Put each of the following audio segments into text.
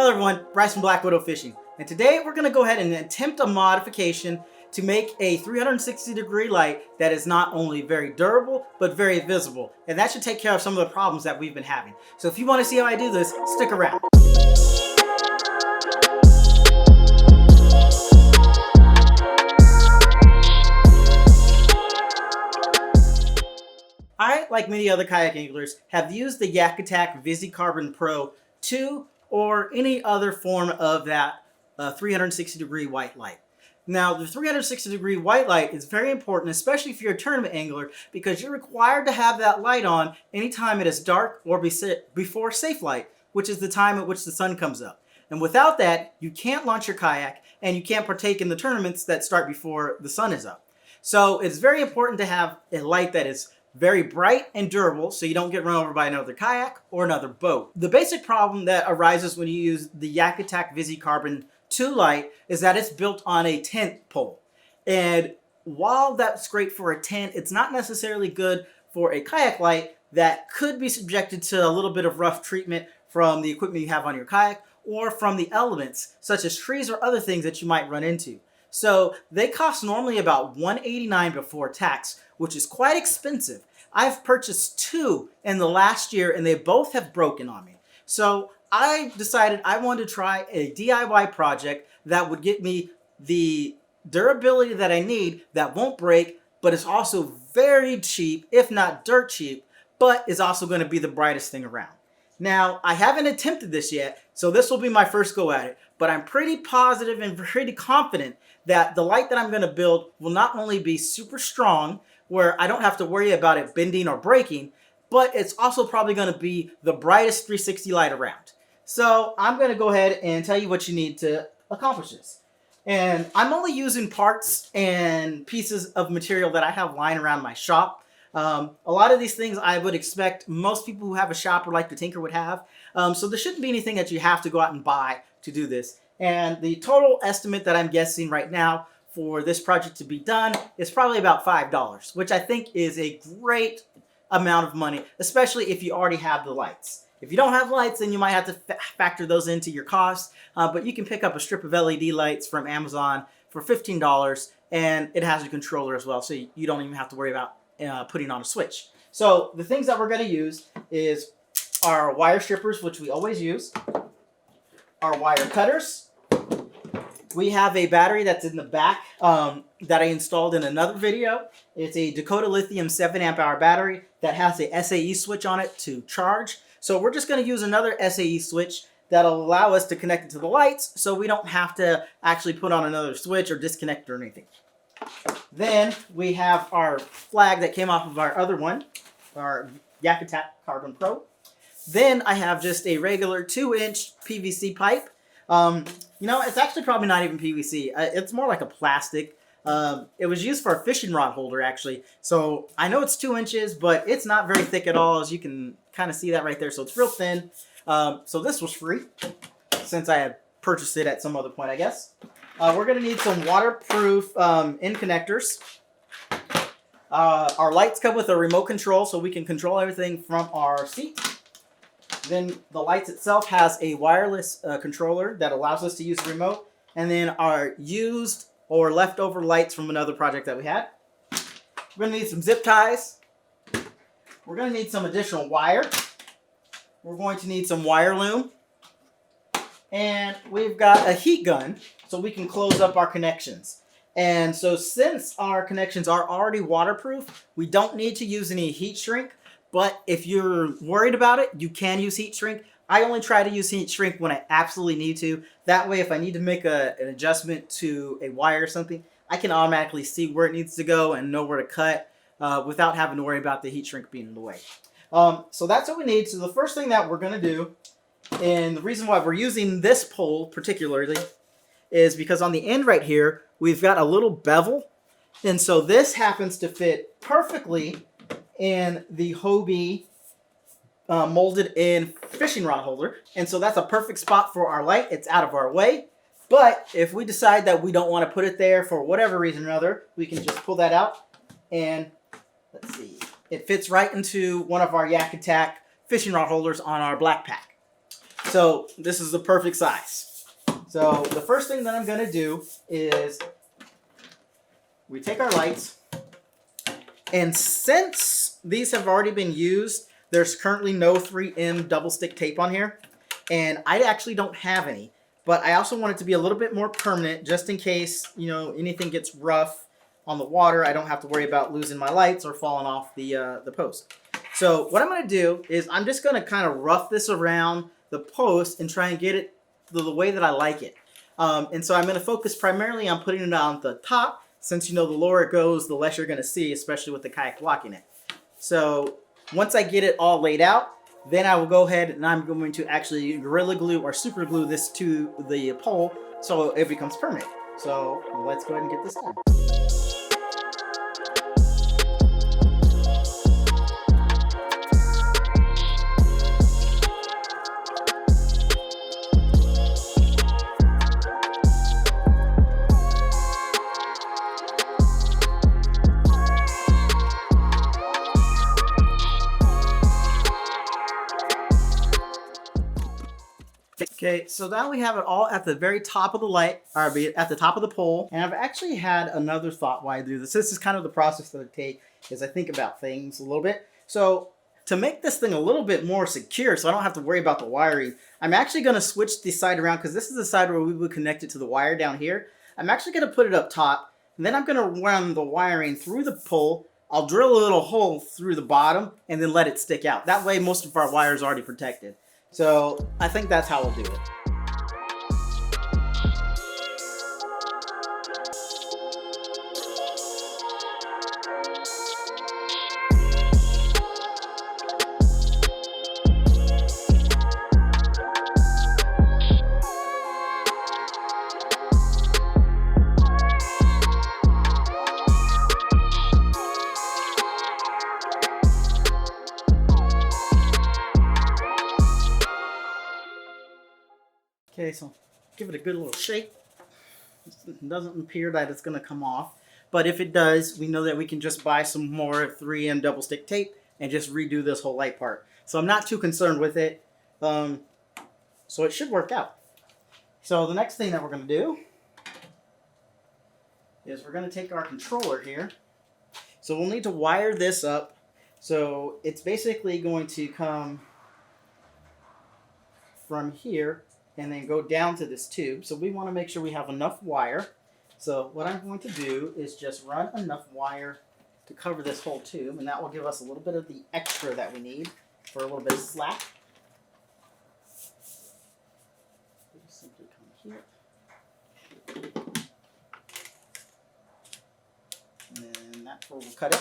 Hello everyone, Bryce from Black Widow Fishing, and today we're going to go ahead and attempt a modification to make a 360-degree light that is not only very durable, but very visible, and that should take care of some of the problems that we've been having. So if you want to see how I do this, stick around. I, like many other kayak anglers, have used the Yak Attack VisiCarbon Pro 2 or any other form of that 360-degree white light. Now, the 360-degree white light is very important, especially if you're a tournament angler, because you're required to have that light on anytime it is dark or before safe light, which is the time at which the sun comes up. And without that, you can't launch your kayak and you can't partake in the tournaments that start before the sun is up. So it's very important to have a light that is very bright and durable so you don't get run over by another kayak or another boat. The basic problem that arises when you use the Yak Attack VisiCarbon 2 light is that it's built on a tent pole. And while that's great for a tent, it's not necessarily good for a kayak light that could be subjected to a little bit of rough treatment from the equipment you have on your kayak or from the elements such as trees or other things that you might run into. So they cost normally about $189 before tax, which is quite expensive. I've purchased two in the last year and they both have broken on me. So I decided I wanted to try a DIY project that would get me the durability that I need that won't break, but is also very cheap, if not dirt cheap, but is also going to be the brightest thing around. Now, I haven't attempted this yet, so this will be my first go at it, but I'm pretty positive and pretty confident that the light that I'm going to build will not only be super strong, where I don't have to worry about it bending or breaking, but it's also probably going to be the brightest 360 light around. So I'm going to go ahead and tell you what you need to accomplish this. And I'm only using parts and pieces of material that I have lying around my shop. A lot of these things I would expect most people who have a shop or like to tinker would have. So there shouldn't be anything that you have to go out and buy to do this. And the total estimate that I'm guessing right now for this project to be done is probably about $5, which I think is a great amount of money, especially if you already have the lights. If you don't have lights, then you might have to factor those into your cost, but you can pick up a strip of LED lights from Amazon for $15, and it has a controller as well, so you don't even have to worry about putting on a switch. So the things that we're going to use is our wire strippers, which we always use, our wire cutters. We have a battery that's in the back that I installed in another video. It's a Dakota Lithium 7 amp hour battery that has a SAE switch on it to charge. So we're just going to use another SAE switch that'll allow us to connect it to the lights so we don't have to actually put on another switch or disconnect or anything. Then we have our flag that came off of our other one, our Yak Attack Carbon Pro. Then I have just a regular 2-inch PVC pipe. You know, it's actually probably not even PVC. It's more like a plastic. It was used for a fishing rod holder, actually. So I know it's 2 inches, but it's not very thick at all, as you can kind of see that right there. So it's real thin. So this was free, since I had purchased it at some other point, I guess. We're going to need some waterproof end connectors. Our lights come with a remote control, so we can control everything from our seat. Then the lights itself has a wireless controller that allows us to use the remote. And then our used or leftover lights from another project that we had. We're going to need some zip ties. We're going to need some additional wire. We're going to need some wire loom. And we've got a heat gun so we can close up our connections. And so since our connections are already waterproof, we don't need to use any heat shrink. But if you're worried about it, you can use heat shrink. I only try to use heat shrink when I absolutely need to. That way, if I need to make an adjustment to a wire or something, I can automatically see where it needs to go and know where to cut without having to worry about the heat shrink being in the way. So that's what we need. So the first thing that we're going to do, and the reason why we're using this pole particularly, is because on the end right here, we've got a little bevel. And so this happens to fit perfectly in the Hobie molded in fishing rod holder. And so that's a perfect spot for our light. It's out of our way. But if we decide that we don't want to put it there for whatever reason or other, we can just pull that out and let's see. It fits right into one of our Yak Attack fishing rod holders on our black pack. So this is the perfect size. So the first thing that I'm going to do is we take our lights, and since these have already been used, there's currently no 3M double stick tape on here, and I actually don't have any. But I also want it to be a little bit more permanent, just in case, you know, anything gets rough on the water. I don't have to worry about losing my lights or falling off the post. So what I'm going to do is I'm just going to kind of rough this around the post and try and get it the way that I like it. And so I'm going to focus primarily on putting it on the top, since, you know, the lower it goes, the less you're going to see, especially with the kayak blocking it. So once I get it all laid out, then I will go ahead and I'm going to actually Gorilla Glue or super glue this to the pole so it becomes permanent. So let's go ahead and get this done. Okay, so now we have it all at the very top of the light, or at the top of the pole. And I've actually had another thought why I do this. This is kind of the process that I take as I think about things a little bit. So to make this thing a little bit more secure, so I don't have to worry about the wiring, I'm actually going to switch the side around, because this is the side where we would connect it to the wire down here. I'm actually going to put it up top, and then I'm going to run the wiring through the pole. I'll drill a little hole through the bottom and then let it stick out. That way most of our wire is already protected. So I think that's how we'll do it. Okay, so give it a good little shake. It doesn't appear that it's going to come off, but if it does, we know that we can just buy some more 3M double stick tape and just redo this whole light part. So I'm not too concerned with it, so it should work out. So the next thing that we're going to do is we're going to take our controller here. So we'll need to wire this up. So it's basically going to come from here and then go down to this tube. So we want to make sure we have enough wire. So what I'm going to do is just run enough wire to cover this whole tube, and that will give us a little bit of the extra that we need for a little bit of slack. Just simply come here. And then that's where we'll cut it.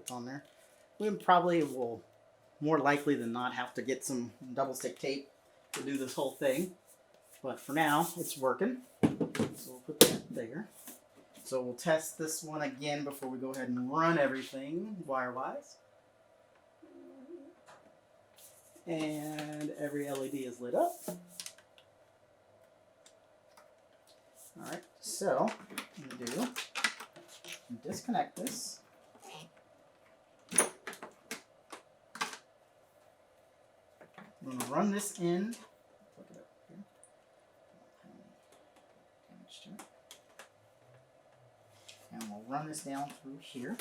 that's on there. We probably will, more likely than not, have to get some double stick tape to do this whole thing. But for now, it's working. So we'll put that there. So we'll test this one again before we go ahead and run everything wire-wise. And every LED is lit up. Alright, so I'm going to do, disconnect this. I'm going to run this in. Look it up here. Damage to it. And we'll run this down through here.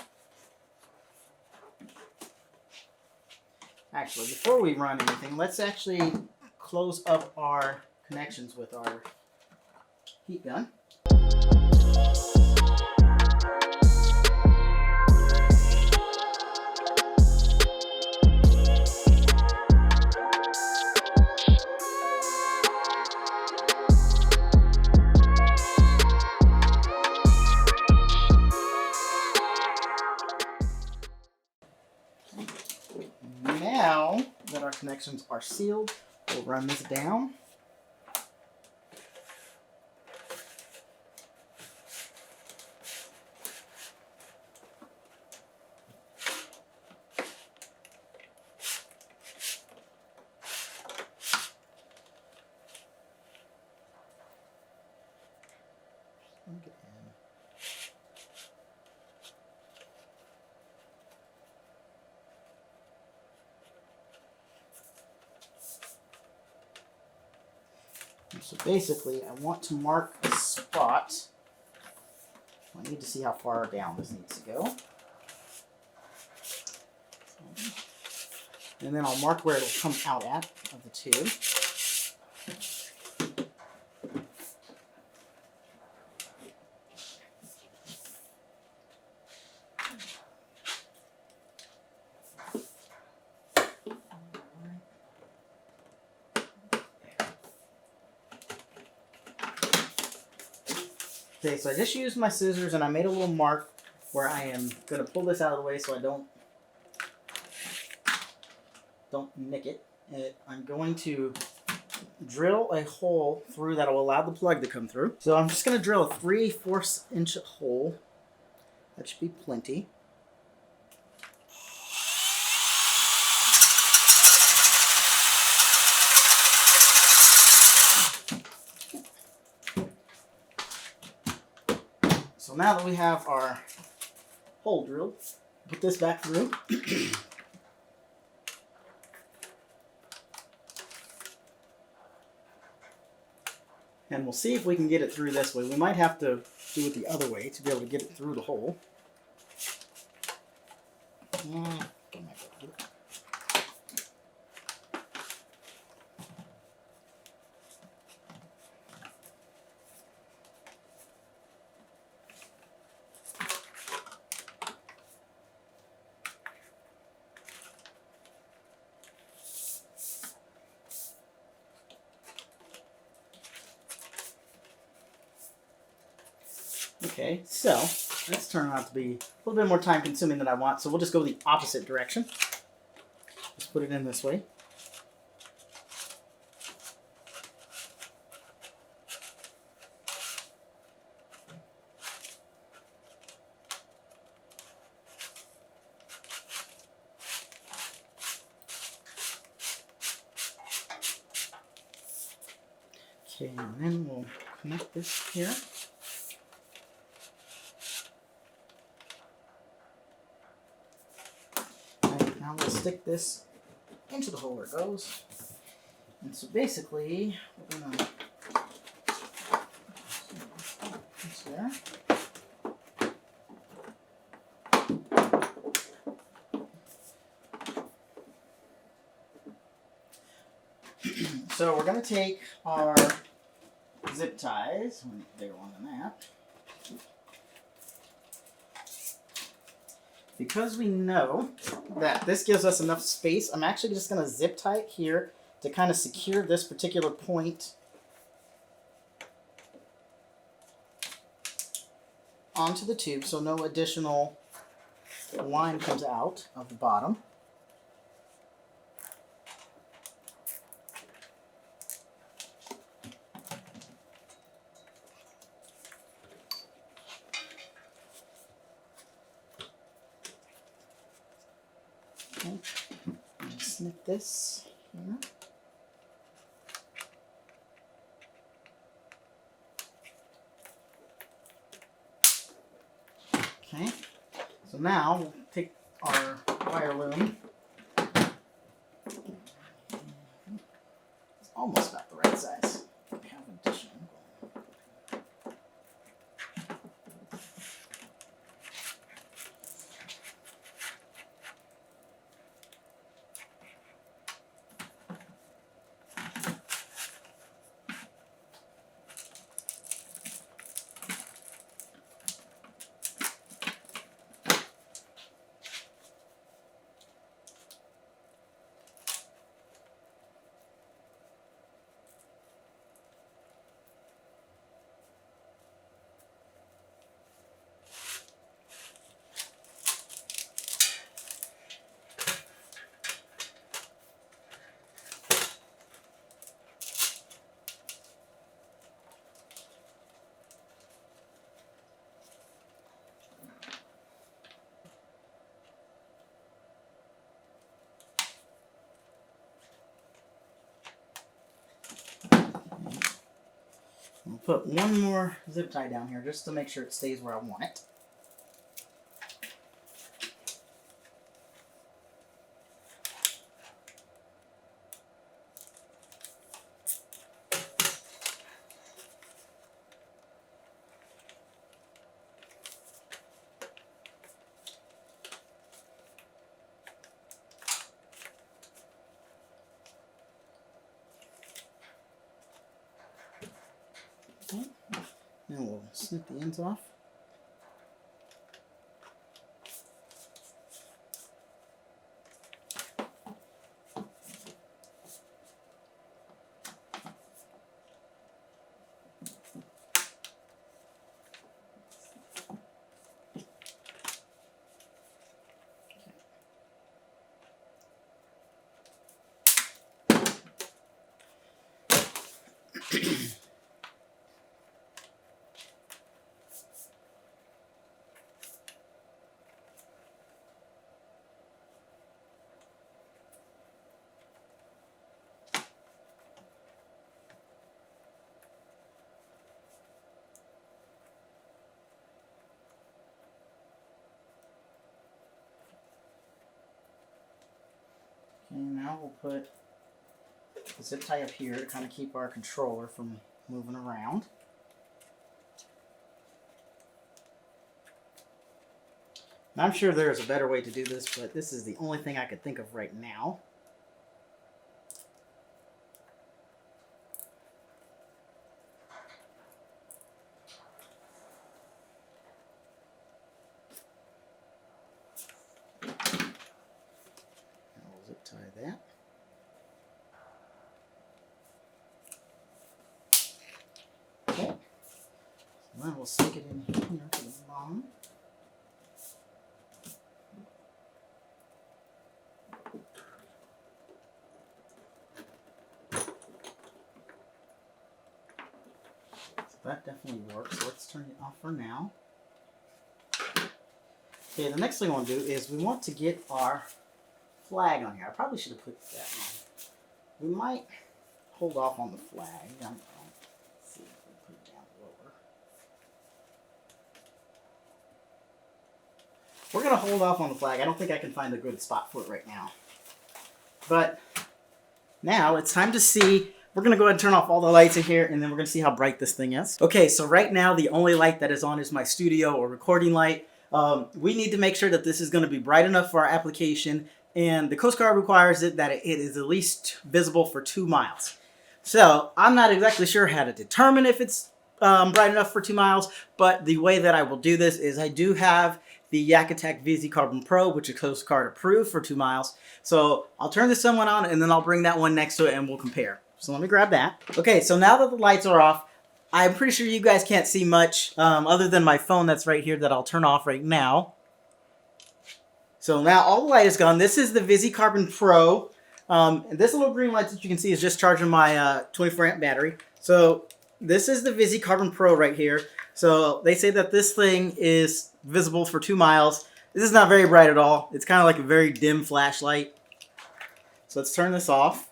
Actually, before we run anything, let's actually close up our connections with our heat gun. Now that our connections are sealed, we'll run this down. So basically, I want to mark a spot. I need to see how far down this needs to go. And then I'll mark where it'll come out at of the tube. Okay, so I just used my scissors and I made a little mark where I am going to pull this out of the way so I don't nick it. And I'm going to drill a hole through that will allow the plug to come through. So I'm just going to drill a 3/4 inch hole. That should be plenty. So now that we have our hole drilled, put this back through. And we'll see if we can get it through this way. We might have to do it the other way to be able to get it through the hole. Okay, so this turned out to be a little bit more time consuming than I want, so we'll just go the opposite direction. Just put it in this way. Okay, and then we'll connect this here. Now we'll stick this into the hole where it goes. And so basically, we're going to this there. So we're going to take our zip ties, bigger one than that. Because we know that this gives us enough space, I'm actually just going to zip tie it here to kind of secure this particular point onto the tube, so no additional line comes out of the bottom. Okay. Snip this here. Okay, so now we'll take our wire loom. It's almost about the right size. We have additional. I'll put one more zip tie down here just to make sure it stays where I want it. Okay. Now we'll snip the ends off. Okay, now we'll put the zip tie up here to kind of keep our controller from moving around. Now, I'm sure there's a better way to do this, but this is the only thing I could think of right now. I'll zip tie that. Okay. So then we'll stick it in here to the bottom. That definitely works, so let's turn it off for now. Okay, the next thing I want to do is we want to get our flag on here. I probably should have put that on. We might hold off on the flag. Let's see if we put it down lower. We're going to hold off on the flag. I don't think I can find a good spot for it right now. But now it's time to see. We're going to go ahead and turn off all the lights in here, and then we're going to see how bright this thing is. Okay, so right now the only light that is on is my studio or recording light. We need to make sure that this is going to be bright enough for our application, and the Coast Guard requires it that it is at least visible for 2 miles. So I'm not exactly sure how to determine if it's bright enough for 2 miles, but the way that I will do this is I do have the Kayak VZ Carbon Pro, which is Coast Guard approved for 2 miles. So I'll turn this one on, and then I'll bring that one next to it, and we'll compare. So let me grab that. Okay, so now that the lights are off, I'm pretty sure you guys can't see much other than my phone that's right here that I'll turn off right now. So now all the light is gone. This is the VisiCarbon Pro. And this little green light that you can see is just charging my 24 amp battery. So this is the VisiCarbon Pro right here. So they say that this thing is visible for 2 miles. This is not very bright at all. It's kind of like a very dim flashlight. So let's turn this off.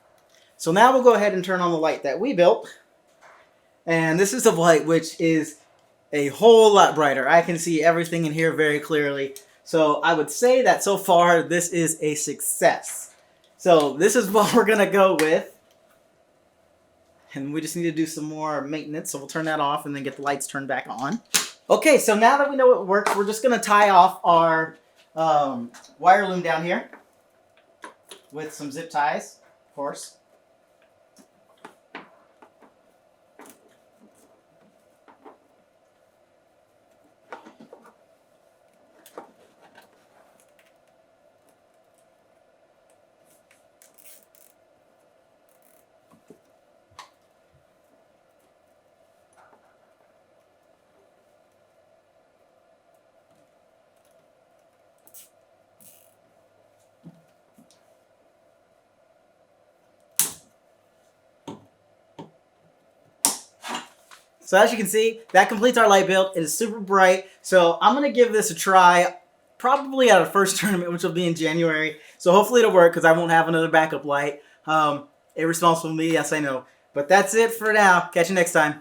So now we'll go ahead and turn on the light that we built. And this is the light which is a whole lot brighter. I can see everything in here very clearly. So I would say that so far this is a success. So this is what we're going to go with. And we just need to do some more maintenance. So we'll turn that off and then get the lights turned back on. Okay, so now that we know it works, we're just going to tie off our wire loom down here with some zip ties, of course. So as you can see, that completes our light build. It is super bright. So I'm going to give this a try probably at our first tournament, which will be in January. So hopefully it'll work because I won't have another backup light. Irresponsible of me, yes I know. But that's it for now. Catch you next time.